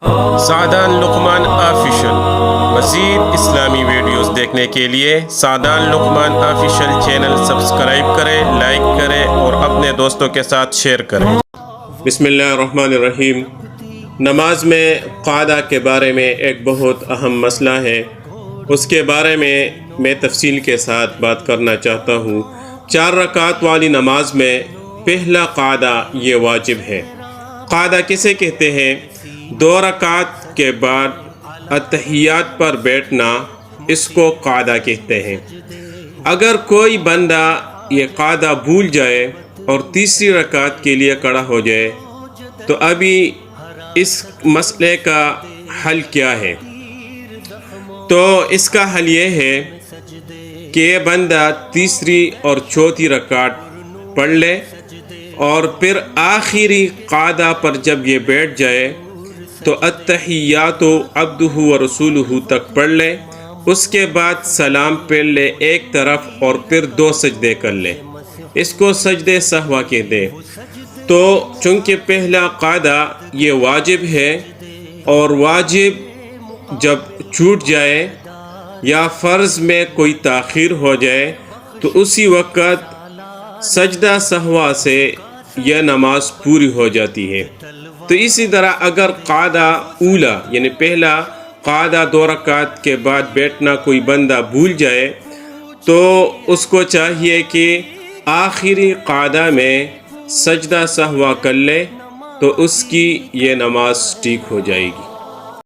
سعدان لقمان official مزید اسلامی videos دیکھنے کے لیے سعدان لقمان آفیشل چینل سبسکرائب کریں، لائک کریں اور اپنے دوستوں کے ساتھ شیئر کریں۔ بسم اللہ الرحمن الرحیم۔ نماز میں قاعدہ کے بارے میں ایک بہت اہم مسئلہ ہے، اس کے بارے میں تفصیل کے ساتھ بات کرنا چاہتا ہوں۔ 4 رکعت والی نماز میں پہلا قاعدہ یہ واجب ہے۔ قاعدہ کسے کہتے ہیں؟ 2 رکعت کے بعد اتحیات پر بیٹھنا، اس کو قاعدہ کہتے ہیں۔ اگر کوئی بندہ یہ قاعدہ بھول جائے اور تیسری رکعت کے لیے کھڑا ہو جائے تو ابھی اس مسئلے کا حل کیا ہے؟ تو اس کا حل یہ ہے کہ یہ بندہ تیسری اور چوتھی رکعت پڑھ لے اور پھر آخری قاعدہ پر جب یہ بیٹھ جائے تو التحیات عبدہ و رسولہ تک پڑھ لے، اس کے بعد سلام پھیر لے ایک طرف اور پھر 2 سجدے کر لے، اس کو سجدے سہوا کہتے ہیں۔ تو چونکہ پہلا قاعدہ یہ واجب ہے اور واجب جب چھوٹ جائے یا فرض میں کوئی تاخیر ہو جائے تو اسی وقت سجدہ سہوا سے یہ نماز پوری ہو جاتی ہے۔ تو اسی طرح اگر قاعدہ اولا یعنی پہلا قاعدہ 2 رکعت کے بعد بیٹھنا کوئی بندہ بھول جائے تو اس کو چاہیے کہ آخری قاعدہ میں سجدہ سہوا کر لے تو اس کی یہ نماز ٹھیک ہو جائے گی۔